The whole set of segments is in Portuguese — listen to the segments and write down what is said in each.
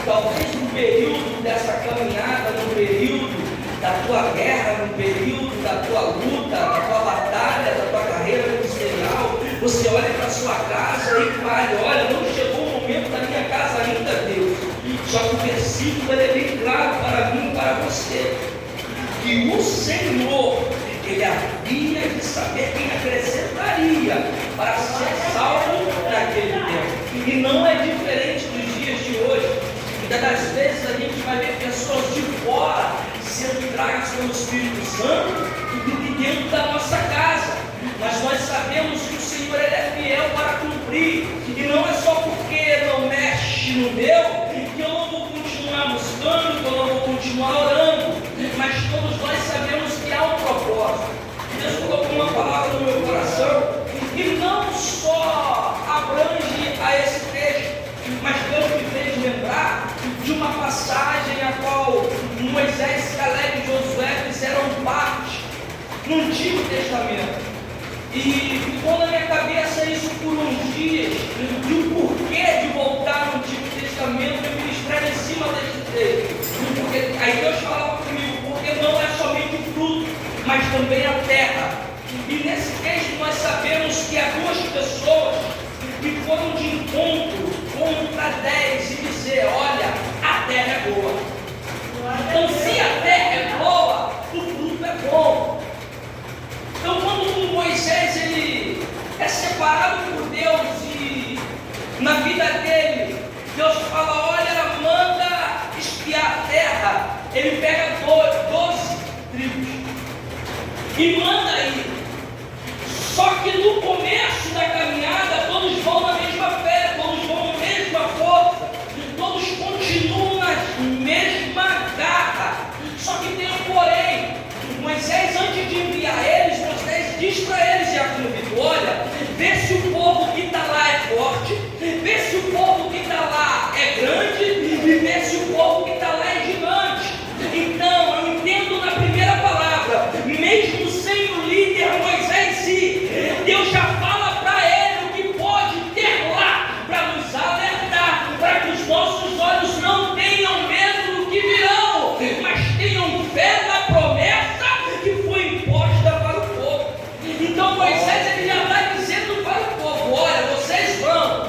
talvez no período dessa caminhada, no período da tua guerra, no período da tua luta, da tua batalha, da tua carreira ministerial, você olha para a sua casa e fala: olha, não chegou o momento da minha casa ainda, Deus. Só que o versículo é bem claro para mim e para você, que o Senhor, Ele havia de saber quem acrescentaria para ser salvo naquele tempo. E não é diferente dos dias de hoje. Muitas das vezes a gente vai ver pessoas de fora sendo tragas pelo Espírito Santo do que dentro da nossa casa. Mas nós sabemos que o Senhor, Ele é fiel para cumprir. E não é só porque não mexe no meu que eu não vou continuar buscando, que eu não vou continuar orando. Mas todos nós sabemos que há um propósito. Deus colocou uma palavra no meu coração que não só abrange a esse texto, mas Deus me fez lembrar de uma passagem a qual Moisés, Caleb e Josué fizeram parte no Antigo Testamento. E ficou na minha cabeça isso por uns dias, de o porquê de voltar no Antigo Testamento e ministrar em cima desse texto. Porque aí Deus falava comigo, porque não é somente o fruto, mas também a terra. E nesse texto nós sabemos que há duas pessoas que foram de encontro contra 10 e dizer: olha, a terra é boa. Então, se a terra é boa, o fruto é bom. Então, quando Moisés ele é separado por Deus e na vida dele, Deus fala: olha, manda espiar a terra. Ele pega 12 tribos e manda ir. Só que no começo da caminhada, todos vão na mesma fé, todos vão na mesma força, todos continuam na mesma garra. Só que tem um porém. Moisés, antes de enviar eles, Moisés diz para eles, e acredito: olha, vê se o povo que está lá é forte, vê se o povo que está lá é grande, e vê se o povo que está lá é gigante. Então, eu entendo na primeira palavra, mesmo sem o líder Moisés ir, Deus já fala para ele o que pode ter lá, para nos alertar, para que os nossos olhos não tenham medo do que virão, mas tenham fé na promessa que foi imposta para o povo. Então Moisés ele já está dizendo para o povo: olha, vocês vão,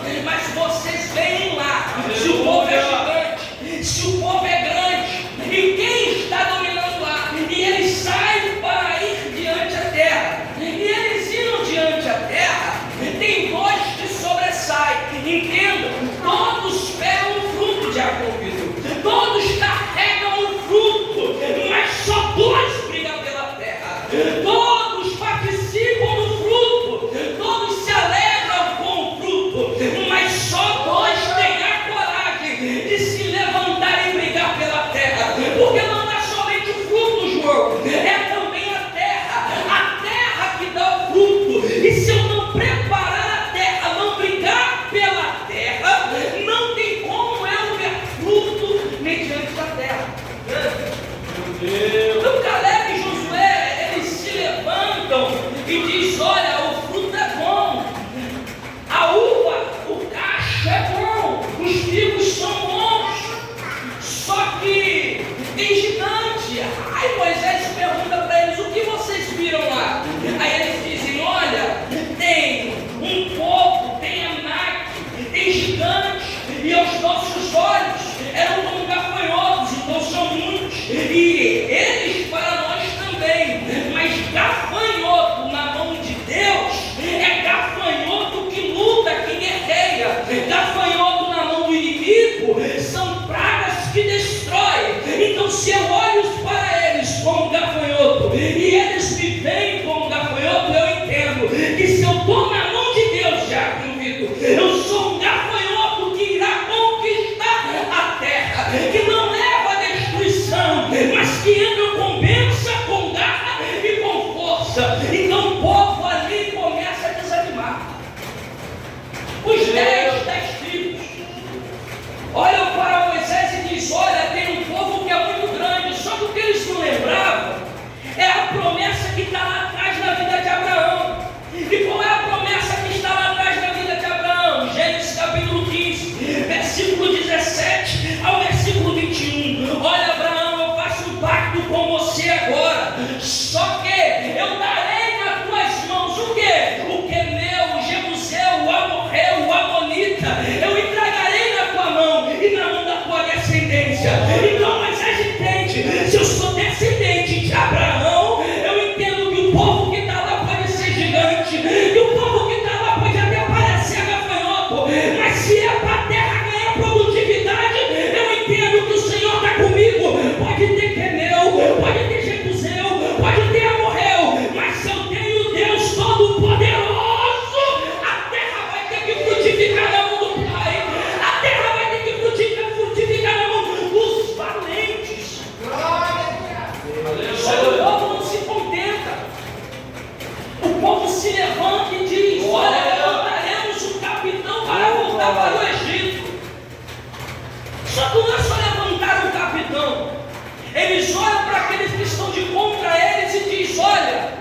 Eles olham para aqueles que estão de contra eles e diz: olha,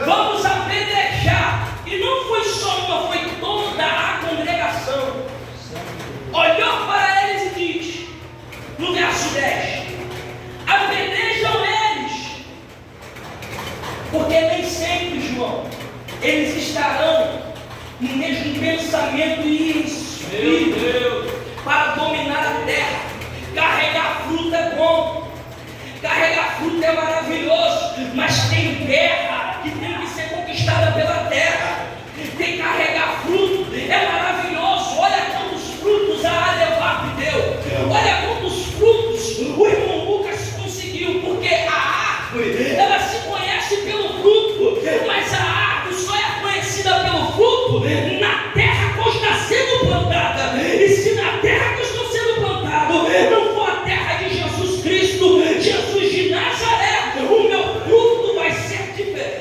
vamos apedrejar. E não foi só uma, foi toda a congregação. Olhou para eles e diz, no verso 10: apedrejam eles, porque nem sempre, João, eles estarão no mesmo pensamento e espírito para dominar a terra. Carregar fruta é bom, carregar fruta é maravilhoso, mas tem terra que tem que ser conquistada pela terra. Tem que carregar fruto, é maravilhoso. Olha quantos frutos a Alevap deu, olha quantos frutos o irmão Lucas conseguiu, porque a árvore, ela se conhece pelo fruto, mas a árvore só é conhecida pelo fruto na terra que está sendo plantada. E se na terra que está sendo plantada não for a terra de Jesus Cristo, Jesus de Nazaré, o meu fruto vai ser diferente.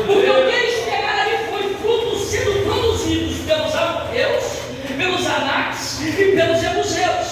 Porque o que eles pegaram ali foi frutos sendo produzidos pelos amorreus, pelos anaques e pelos jebuseus.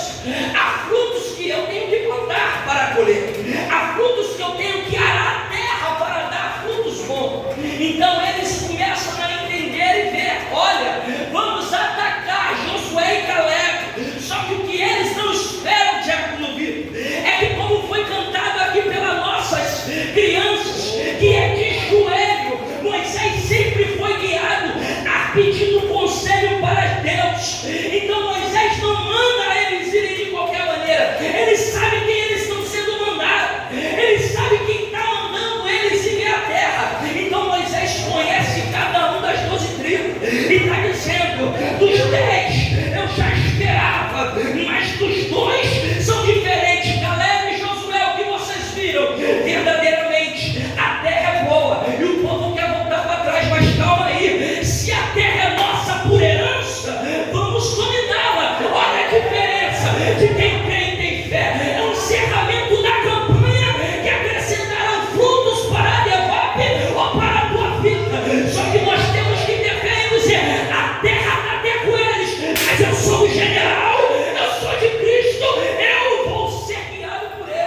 Há frutos que eu tenho que plantar para colher, há frutos que eu tenho que arar a terra para dar frutos bons. Então eles começam a entender e ver: olha, vamos atacar Josué e Caleb. Só que o que eles não esperam, Diácono Vitor, é que, como foi cantado aqui pelas nossas crianças, que é de joelho, Moisés sempre foi guiado a pedindo conselho para Deus. Então Moisés não manda eles irem de qualquer maneira. Ele sabe quem eles estão sendo mandados, ele sabe quem está mandando eles ir à terra. Então Moisés conhece cada um das 12 tribos e está dizendo: dos 10 eu já esperava, mas dos 2 são diferentes. Caleb e Josué, o que vocês viram? Verdadeiramente a terra é boa e o povo quer voltar para trás, mas calma aí, se a terra é nossa por herança, vamos dominá-la. Olha a diferença de quem crê e tem fé. É um encerramento da campanha que acrescentaram frutos para a Alevap ou para a tua vida. Só que nós temos que ter fé e dizer: a terra está até com eles, mas eu sou o general, eu sou de Cristo, eu vou ser guiado por ele.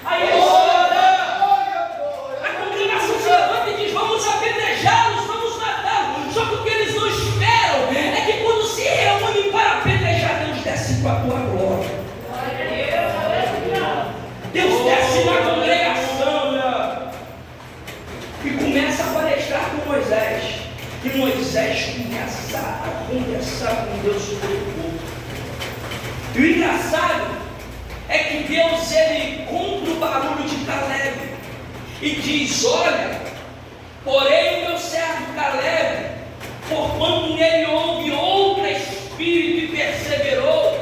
Aí a congregação se levanta e diz: vamos apedrejá-los, vamos matá-los. Só que o que eles não esperam é que quando se reúnem para apedrejar, Deus desce com a tua glória. Deus desce na congregação e começa a palestrar com Moisés. E Moisés começa a conversar com Deus sobre o povo. E o engraçado é que Deus, ele compra o barulho de Caleb e diz: olha, porém o meu servo Caleb, porquanto nele houve outro espírito e perseverou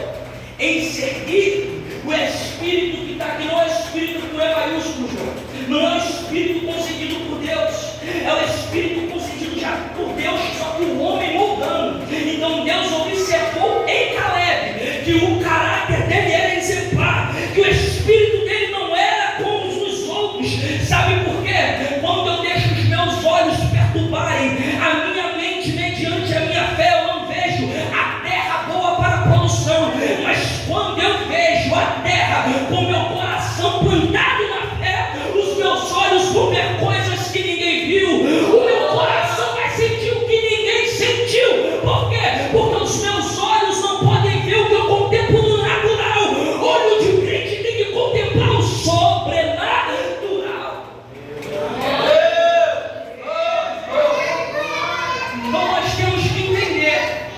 em seguir o espírito que está aqui. Não é o espírito com E maiúsculo, João. Não é o espírito concedido por Deus, é o espírito concedido já por Deus, só que o homem moldando. Então Deus observou em Caleb que o caráter dele era exemplar, que o espírito dele não era como os outros. Sabe por quê? Quando eu deixo os meus olhos perturbarem a minha mente mediante a minha fé, eu não vejo a terra boa para a produção. Mas quando eu vejo a terra com meu coração plantado na fé, os meus olhos vão ver coisas que ninguém viu, o meu coração vai sentir o que ninguém sentiu. Por quê? Porque os meus olhos não podem ver o que eu contemplo no natural. Olho de crente tem que contemplar o sobrenatural. Então nós temos que entender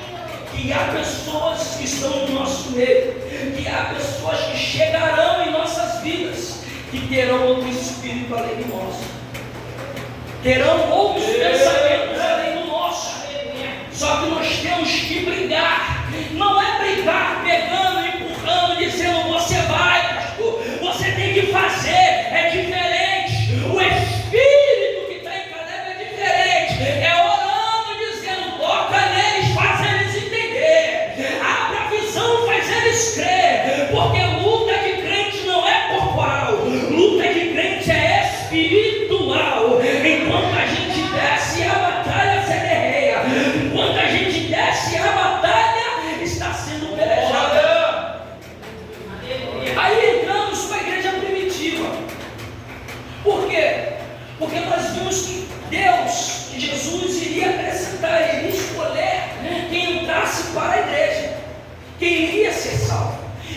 que há pessoas que estão no nosso meio, que há pessoas que chegarão em nossas vidas, que terão outro espírito além do nosso, terão outros pensamentos além do nosso. Só que nós temos que brigar. Não é brigar pegando, empurrando, dizendo: você vai, pastor, você tem que fazer. É diferente. O espírito que está em Caleb é diferente. É orando, dizendo: toca neles, faz eles entender, abre a visão, faz eles crer. Porque luta de crente não é corporal, luta de crente é espiritual. Enquanto a gente desce, a batalha se derreia. Enquanto a gente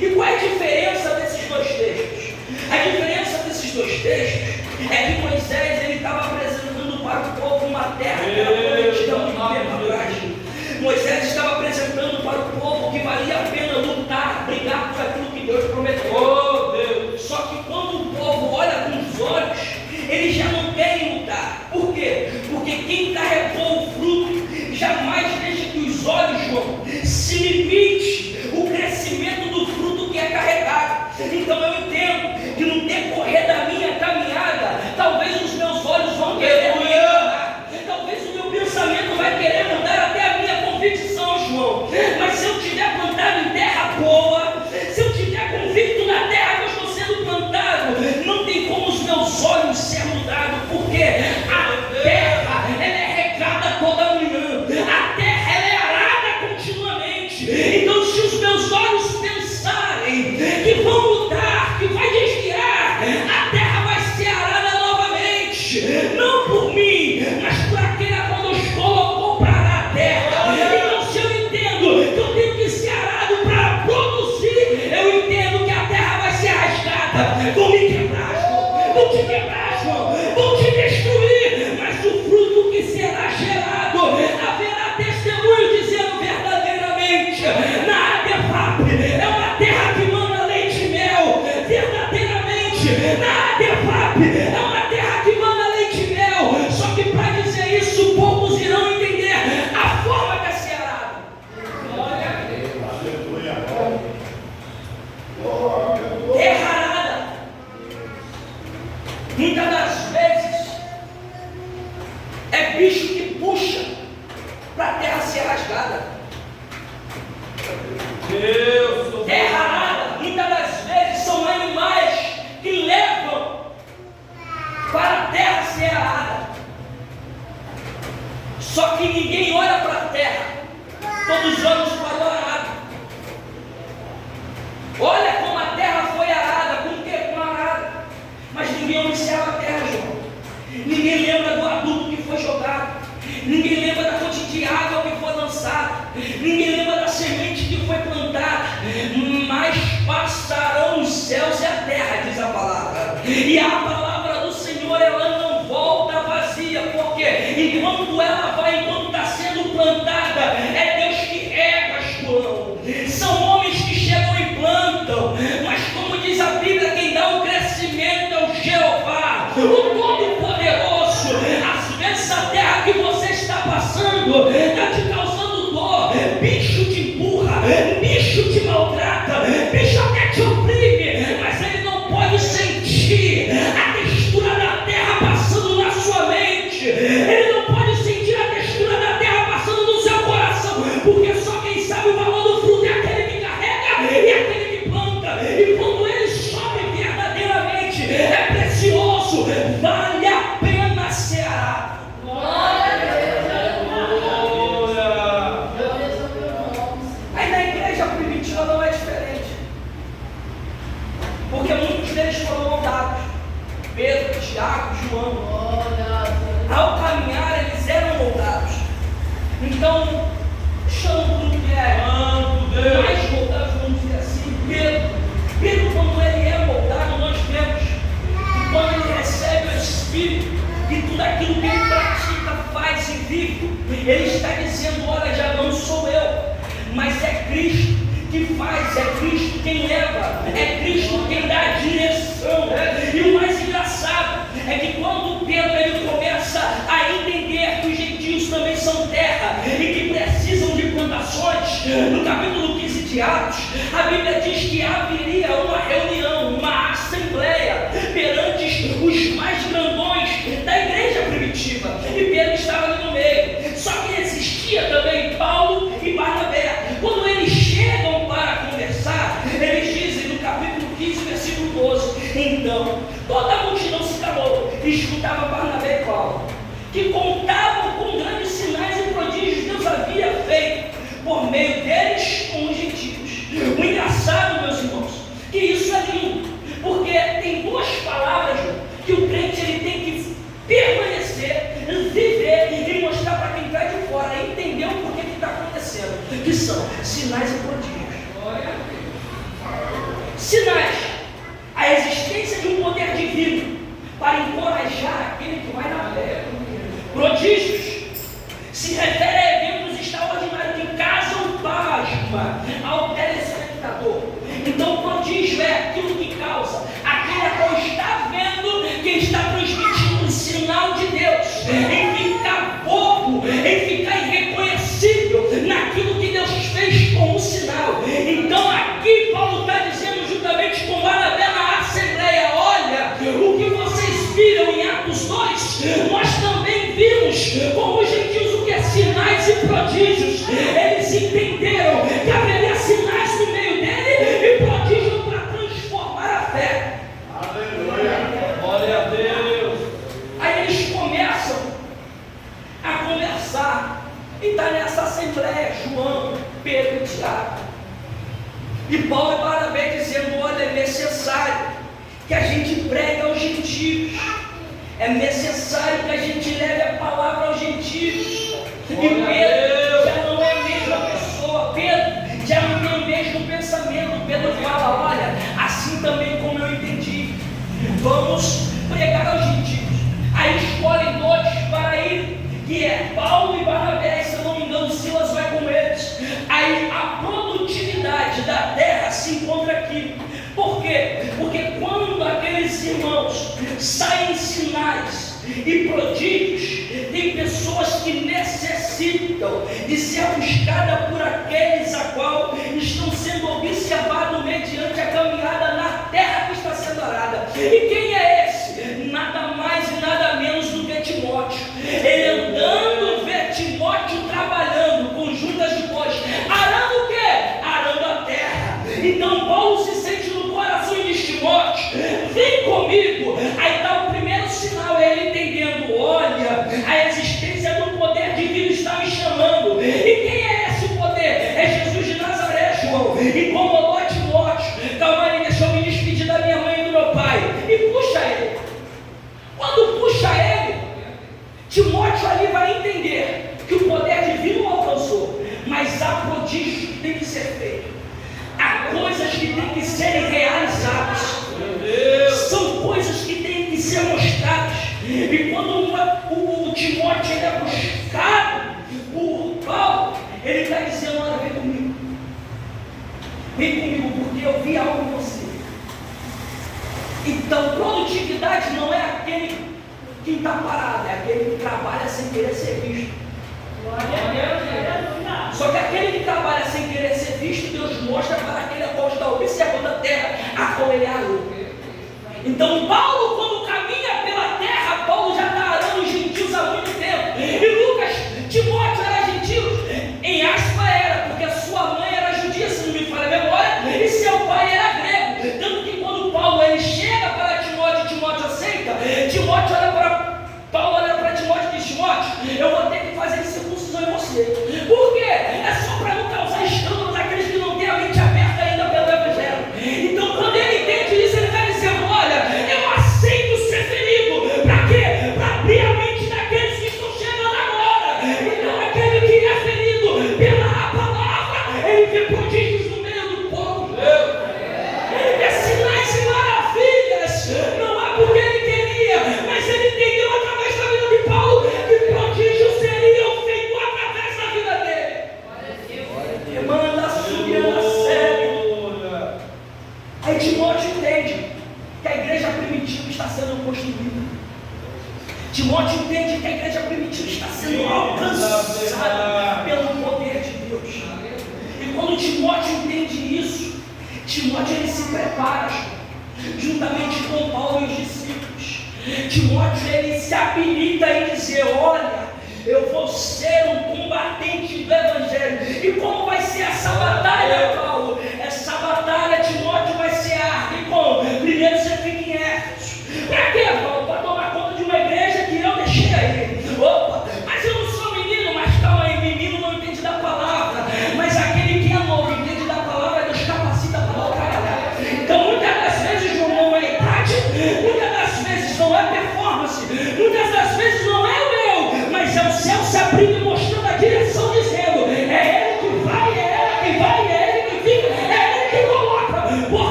E qual é a diferença desses dois textos? A diferença desses dois textos é que Moisés ele estava apresentando para o povo uma terra que era prometida há muito tempo atrás. Moisés estava apresentando para o povo que valia a pena lutar, brigar por aquilo que Deus prometeu. Oh, Deus. Só que quando o povo olha com os olhos, eles já não querem lutar. Por quê? Porque quem carregou o fruto jamais deixa que os olhos, João, se limite o crescimento do fruto que é carregado. Então eu entendo que no decorrer da minha caminhada, talvez os meus olhos vão querer mudar, talvez o meu pensamento vai querer mudar até a minha convicção, João. Mas se eu tiver plantado em terra boa, se eu tiver convicto na terra que eu estou sendo plantado, não tem como os meus olhos ser mudados, porque a terra ela é regada toda manhã, a terra ela é arada continuamente. Então se os meus olhos pensarem que vão mudar, que vai desviar, a terra vai ser arada novamente, não por mim, mas por aquele a qual Deus colocou para arar a terra. Então se eu entendo que eu tenho que ser arado para produzir, eu entendo que a terra vai ser rasgada. Vão me quebrar, João, vão te quebrar, João, vão te destruir, mas o fruto que será gerado, haverá testemunho dizendo verdadeiramente, na Adefap é uma terra que manda leite e mel, verdadeiramente, na Adefap é uma terra que manda leite e mel. Só que para dizer isso, poucos irão entender a forma que é searada. Terra arada, muitas das vezes, é bicho que puxa para a terra ser rasgada. Terra arada, muitas das vezes, são animais que levam para a terra ser arada. Só que ninguém olha para a terra, todos olham para o arado. Olha como a terra foi arada, com o que? Com arada. Mas ninguém observa a terra, João. Ninguém lembra do adubo que foi jogado. Ninguém lembra da fonte de água que foi lançada. Ninguém lembra da semente que foi plantada. Mas passarão os céus e a terra, diz a palavra. E a palavra do Senhor, ela não volta vazia. Porque enquanto ela vai, enquanto está sendo plantada, é Deus que rega, João. São homens que chegam e plantam. Mas como diz a Bíblia, quem dá o crescimento é o Jeová, o Todo-Poderoso. Às vezes a terra que você está passando está te causando dor, bicho te empurra, bicho te maltrata, bicho até te oprime, mas ele não pode sentir a textura da terra passando na sua mente, ele não pode sentir a textura da terra passando no seu coração, porque só quem sabe o valor do fruto é aquele que carrega e aquele que planta. E quando ele sobe verdadeiramente, é precioso, vale a pena ser arado. Aí na igreja primitiva não é diferente, porque muitos deles foram moldados. Pedro, Tiago, João, ao caminhar eles eram moldados. Então chamam tudo que é mais moldado, vamos dizer assim. Pedro, quando ele é moldado, nós vemos que quando ele recebe o Espírito e tudo aquilo que ele pratica, faz e vive, ele está dizendo: olha, já não sou eu, mas é Cristo que faz, é Cristo quem leva, é Cristo quem dá a direção. E o mais engraçado é que quando Pedro ele começa a entender que os gentios também são terra e que precisam de plantações, no capítulo 15 de Atos, a Bíblia diz que haveria uma reunião, uma assembleia perante os mais grandões da igreja primitiva, e Pedro estava ali no meio. Só que existia também Paulo e Barnabé. Quando eles chegam para conversar, eles dizem no capítulo 15, versículo 12: então toda a multidão se calou e escutava Barnabé e Paulo, que contavam com grandes sinais e prodígios Deus havia feito por meio deles com os gentios. O engraçado, meus irmãos, que isso é lindo, porque tem duas palavras que o crente ele tem que permanecer, viver e mostrar para quem está de fora, entender o porquê que está acontecendo, que são sinais e prodígios. Sinais. A existência de um poder divino para encorajar aquele que vai na fé. Prodígios se refere a eventos extraordinários que causam pasma ao telespectador. Então, prodígio é aquilo que causa aquele a qual está vendo, que está transmitindo um sinal de Deus, em ficar bobo, em ficar irreconhecível naquilo que Deus fez como sinal. Então, aqui Paulo está dizendo juntamente com Barnabé na Assembleia: olha, o que vocês viram em Atos 2, nós também vimos como os gentios, o que é sinais e prodígios. Eles entenderam que haveria sinais no meio dele e prodígios para transformar a fé. Aleluia, glória a Deus. Aí eles começam a conversar, e está nessa assembleia João, Pedro e Tiago, e Paulo e Barnabé dizendo: olha, é necessário que a gente pregue aos gentios, é necessário que a gente leve a palavra aos gentios. E Pedro já não é a mesma pessoa, Pedro já não tem o mesmo pensamento. Pedro fala: olha, assim também como eu entendi, vamos pregar aos gentios. Aí escolhem dois para ir, que é Paulo e Barnabé, se eu não me engano Silas vai com eles. Aí a produtividade da terra se encontra aqui. Por quê? Porque quando aqueles irmãos saem sinais e prodígios, tem pessoas que necessitam de ser buscadas por aqueles a qual estão sendo observados mediante a caminhada na terra que está sendo arada. E quem é esse? Nada mais e nada menos do que Timóteo. Ele andando, vê Timóteo trabalhando com juntas de bois, arando o quê? Arando a terra. Então Paulo se sente no coração e diz: Timóteo, vem comigo. Aí está o primeiro sinal, ele entendendo: olha, a existência do poder divino está me chamando. E quem é esse poder? É Jesus de Nazaré, João. Incomodou a Timóteo: calma aí, deixa eu me despedir da minha mãe e do meu pai. E puxa ele. Quando puxa ele, Timóteo ali vai entender que o poder divino o alcançou, mas há prodígios que tem que ser feito, há coisas que têm que serem realizadas, são coisas que têm que ser mostradas. E quando o Timóteo ele é buscado por Paulo, ele está dizendo: olha, vem comigo, porque eu vi algo em você. Então, produtividade não é aquele que está parado, é aquele que trabalha sem querer ser visto. Só que aquele que trabalha sem querer ser visto, Deus mostra para aquele a qual está observando a terra, a qual ele arou. Então Paulo, quando caminha pela terra, Paulo já está arando os gentios há muito tempo. E Lucas, Timóteo era gentio, em aspas era, porque a sua mãe era judia, se não me falha a memória, e seu pai era grego. Tanto que quando Paulo ele chega para Timóteo, Timóteo aceita, Timóteo olha para Paulo, olha para Timóteo e diz: Timóteo, eu vou ter que fazer circuncisão em você. Por quê? É só para não causar escândalo naqueles que não têm a mente aberta ainda pelo Evangelho. Então, quando ele entende isso, ele está dizendo: olha, eu aceito ser ferido. Para quê? Para abrir a mente daqueles que estão chegando agora. Então, aquele que é ferido pela palavra, ele vê prodígios no meio do povo. Ele vê sinais e maravilhas. Não é porque ele queria, mas ele entendeu através da vida de Paulo que prodígios seriam feitos através da vida dele. Manda subir na série. Aí Timóteo entende que a igreja primitiva está sendo construída. Timóteo entende que a igreja primitiva está sendo alcançada pelo poder de Deus. E quando Timóteo entende isso, Timóteo ele se prepara juntamente com Paulo e os discípulos. Timóteo ele se habilita em dizer: olha, eu vou ser um combatente do Evangelho. E como vai ser essa batalha, Paulo? Essa batalha, Timóteo, vai ser árduo. E como? Primeiro você fica em Éfeso. Para quê, Paulo? Para tomar conta de uma igreja que eu deixei aí. Opa, mas eu não sou menino. Mas calma aí, menino não entende da palavra. Mas aquele que é novo entende da palavra, Deus capacita para trabalhar. Então muitas das vezes não é idade, muitas das vezes não é performance, muitas das vezes não é o meu, mas é o céu se abrindo e mostrando a direção, dizendo: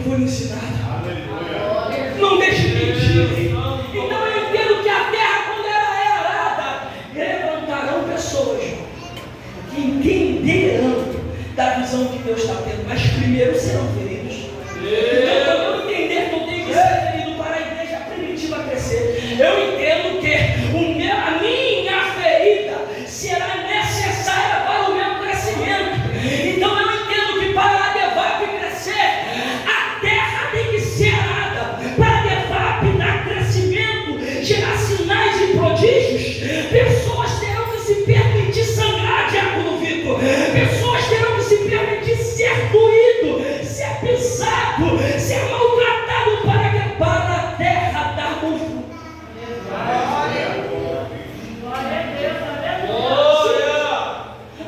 foi ensinado. Não deixe mentir. Então eu entendo que a terra, quando ela é arada, levantarão pessoas que entenderão da visão que Deus está tendo, mas primeiro serão feridos. Então, quando eu entender que eu tenho que ser ferido para a igreja primitiva crescer, eu entendo que a minha ferida será necessária para o meu crescimento. Então eu entendo que para a DEVAP crescer, a terra tem que ser arada. Para a DEVAP dar crescimento, gerar sinais e prodígios, pessoas terão que se permitir sangrar, diácono Vitor. Pessoas terão que se permitir ser doído, ser pisado, ser maltratado para a terra dar bom fruto.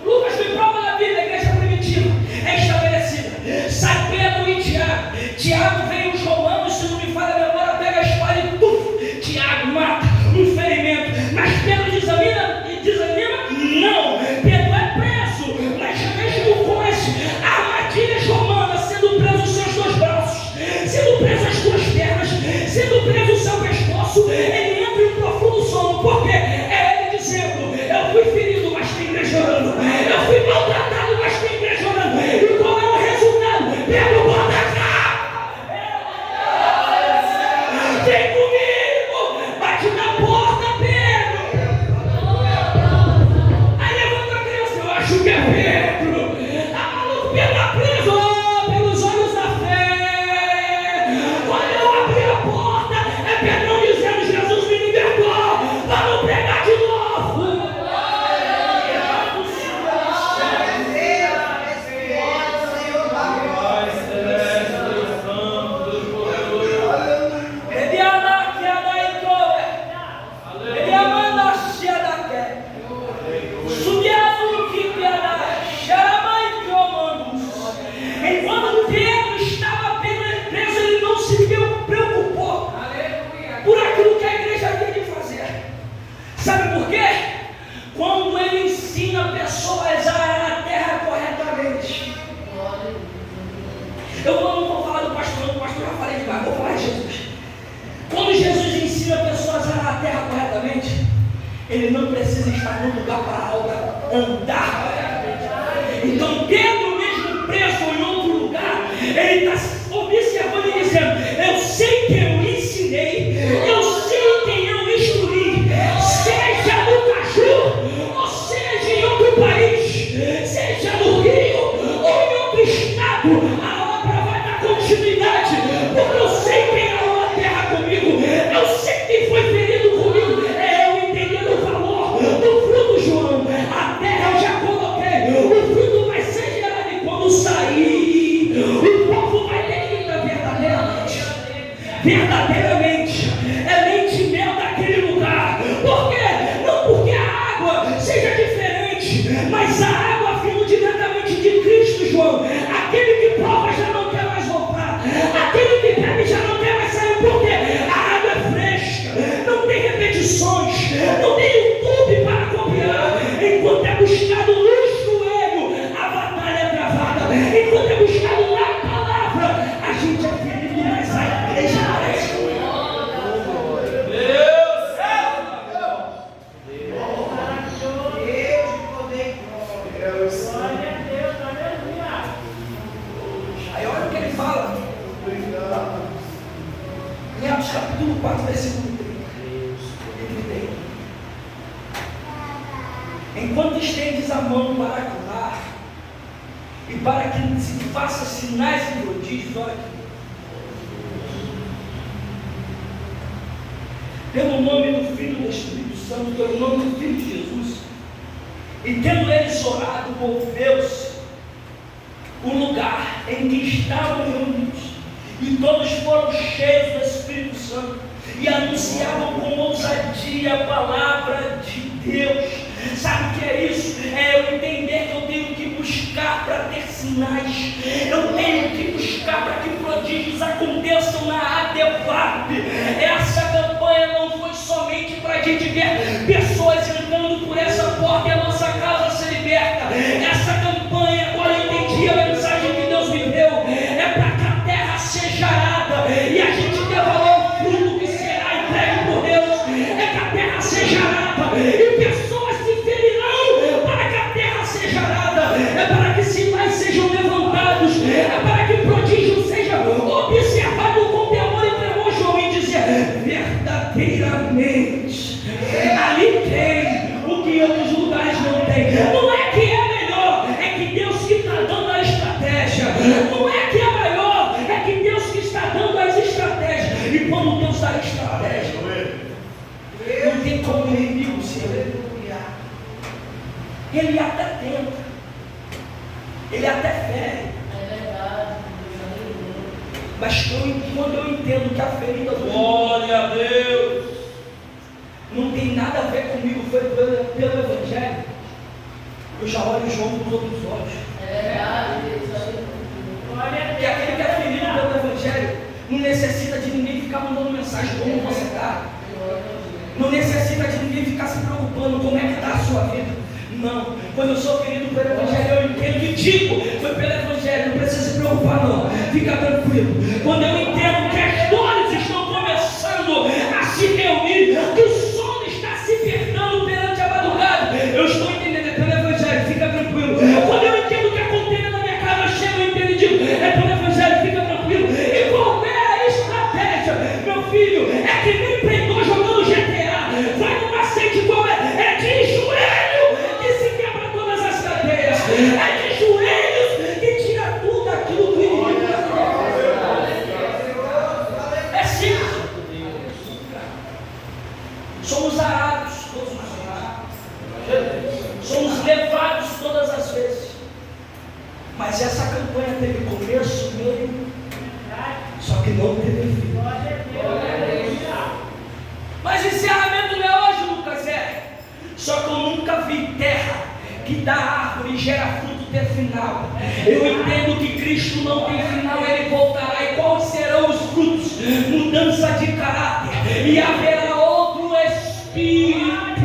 Lucas me prova na Bíblia, a igreja primitiva é estabelecida. Sai Pedro e Tiago. Tiago veio os romanos, se não me falha a memória, pega a espada e puf, Tiago mata, um ferimento. Mas Pedro desanima? Não. Pedro é preso, mas mesmo com as armadilhas romanas, sendo preso os seus dois braços, sendo preso as suas pernas, sendo preso o seu pescoço, ele entra em um profundo sono, porque é ele dizendo: eu fui ferido, mas tem igreja orando. Eu fui maltratado, mas tem igreja orando. E qual é o resultado? Pedro, bota cá! Vem comigo! Bate na porta, Pedro! Aí levanta a criança, eu acho que é Pedro. Tá maluco? Pedro está preso pelos olhos da fé. Quando eu abri a porta, é Pedrão dizendo: Jesus me libertou. Vamos pregar de novo. Enquanto Pedro estava preso, ele não se preocupou por aquilo que a igreja havia de fazer. Sabe por quê? Quando ele ensina pessoas a arar a terra corretamente. Eu não vou falar do pastor, o pastor já falei demais, vou falar de Jesus. Quando Jesus ensina pessoas a arar a terra corretamente, ele não precisa estar num lugar para a obra andar corretamente. Então Pedro, mesmo preso em outro lugar, ele está observando e dizendo: eu sei que eu ensinei, eu sei quem eu instruí, seja no Caju, ou seja em outro país, seja no Rio ou em outro estado, a obra vai dar continuidade, porque eu sei quem arou a terra comigo, eu sei quem foi ferido comigo. É eu entendendo o valor do fruto, João. A terra eu já coloquei, o fruto vai ser gerado, e quando sair, o povo vai ter que viver verdadeiramente. É leite e mel daquele lugar. Por quê? Não porque a água seja diferente, mas a água vindo diretamente de Cristo, João. Aquele que prova já não quer mais voltar, aquele que bebe já não quer mais sair, porque a água é fresca, não tem repetições, não tem YouTube para copiar. Enquanto é buscado no joelho, a batalha é travada. Enquanto é buscado na palavra, a gente é ferido, mas a igreja parece. Aí olha o que ele fala em Atos capítulo 4, versículo 30. Enquanto estendes a mão para curar e para que se faça sinais e prodígios, olha aqui, pelo nome do Filho do Espírito Santo, pelo nome do Filho de Jesus, e tendo eles orado, moveu-se o lugar em que estavam reunidos, e todos foram cheios do Espírito Santo e anunciavam com ousadia a palavra de Deus. Sabe o que é isso? É eu entender que eu tenho que buscar para ter sinais, eu tenho que buscar para que prodígios aconteçam na ADEVAP. Essa campanha não foi somente para a gente ver pessoas entrando por essa porta e a nossa casa ser liberta. Essa campanha, agora eu entendi a mensagem que Deus me deu, é para que a terra seja Ele até tenta, ele até fere. Mas quando eu entendo que a ferida do Glória a Deus, não tem nada a ver comigo, foi pelo Evangelho, eu já olho o jogo dos outros olhos. E aquele que é ferido pelo Evangelho não necessita de ninguém ficar mandando mensagem como você está. Não necessita de ninguém ficar se preocupando como é que está a sua vida. Não, quando eu sou ferido pelo Evangelho, eu entendo e digo, foi pelo Evangelho, não precisa se preocupar não, fica tranquilo. Quando eu entendo que as dores estão começando a se reunir, que o sono está se apertando perante a madrugada, eu estou entendendo, é pelo Evangelho, fica tranquilo. Quando eu entendo que a contenda na minha casa chega, eu entendo e digo, é pelo Evangelho, fica tranquilo. E qual é a estratégia, meu filho? É que nem empreendedor jogando GTA, vai no macete qual é? É de joelho que se quebra todas as cadeias, é de joelhos que tira tudo aquilo que o inimigo é simples. Somos arados todos os dias, somos levados todas as vezes, mas essa campanha teve começo, meio, só que não teve fim. Mas encerramento não é hoje, Lucas, só que eu nunca vi terra que dá árvore e gera fruto ter final. Eu entendo que Cristo não tem final, Ele voltará. E quais serão os frutos? Mudança de caráter, e haverá outro Espírito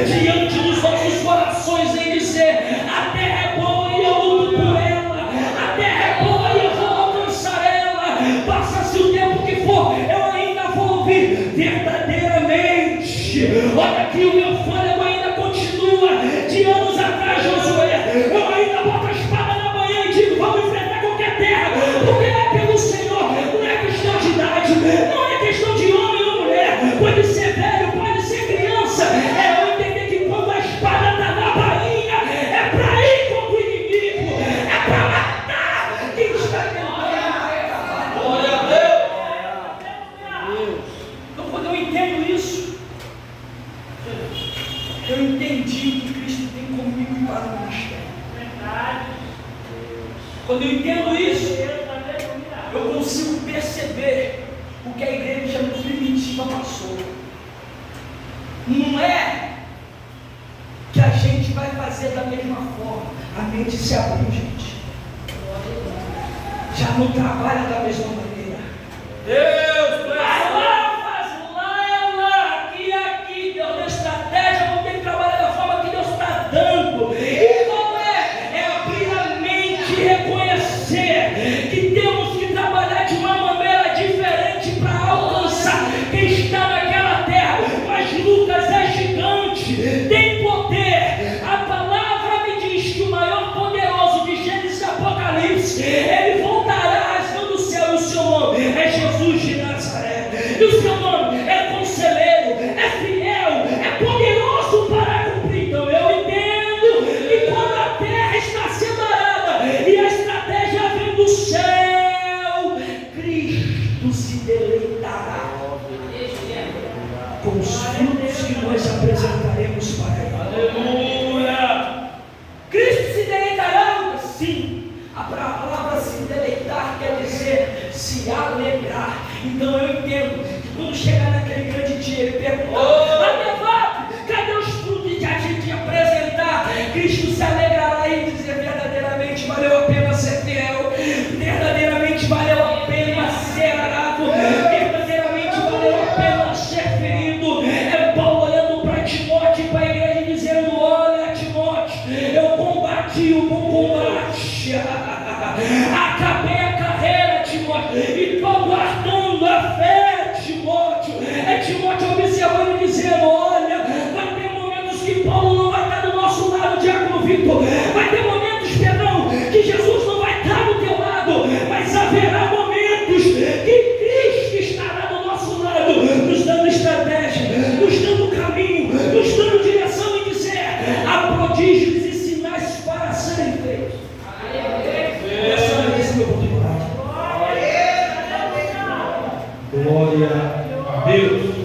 diante dos nossos corações em dizer: a terra é boa e eu luto por ela, a terra é boa e eu vou alcançar ela. Passa-se o tempo que for, eu ainda vou ouvir verdadeiramente. Olha aqui, o meu fôlego ainda continua de anos atrás, Josué. Eu ainda boto a espada na manhã e digo: vamos enfrentar qualquer terra, porque é pelo Senhor. Não é questão de idade, não é questão de homem ou mulher, pode ser velho, pode ser criança. É eu entender que quando a espada está na bainha, é para ir contra o inimigo, é para matar quem está tentando. glória a Deus. Então, quando eu entendo isso, eu entendi o que Cristo tem comigo e para o ministério. Quando eu entendo isso, eu consigo perceber o que a igreja primitiva passou. Não é que a gente vai fazer da mesma forma. A mente se abriu, gente. Já não trabalha da mesma maneira. Deus, Vai lá, faz lá, é lá, aqui, aqui. Deus deu estratégia, vamos ter que trabalhar da forma que Deus está dando. E qual é? É abrir a mente e reconhecer que temos que trabalhar de uma maneira diferente para alcançar quem está naquela terra. Mas Lucas é gigante, tem poder. A palavra me diz que o maior poderoso de Gênesis e Apocalipse, ele voltará rasgando o céu, e o seu nome é Jesus de Nazaré. E o seu nome é conselheiro, é fiel, é poderoso para cumprir. Então eu entendo que quando a terra está sendo arada e a estratégia vem do céu, Cristo se deleitará com os frutos que nós apresentaremos para Ele. aleluia. Cristo se deleitará? Sim. A palavra se deleitar quer dizer se alegrar. Então eu entendo que quando chegar naquele grande dia, ele pergunta: Adevato, cadê os frutos que a gente apresentar? Cristo se alegrará e dizer: verdadeiramente valeu a pena ser fiel, verdadeiramente valeu a pena ser arado, verdadeiramente valeu a pena ser ferido. É Paulo olhando para Timóteo e para a igreja dizendo: olha, Timóteo, eu combati o bom combate, acabei a carreira, Timóteo, e estou guardando a fé, Timóteo. É Timóteo observando e dizendo: olha, vai ter momentos que Paulo não vai estar do nosso lado, Diácono Victor, vai ter momentos, Pedrão, que Jesus não vai estar do teu lado, mas haverá momentos que Cristo estará do nosso lado, nos dando estratégia, nos dando caminho, nos dando direção e dizer: há prodígios e sinais para serem feitos. Essa é a minha oportunidade. Glória a Deus.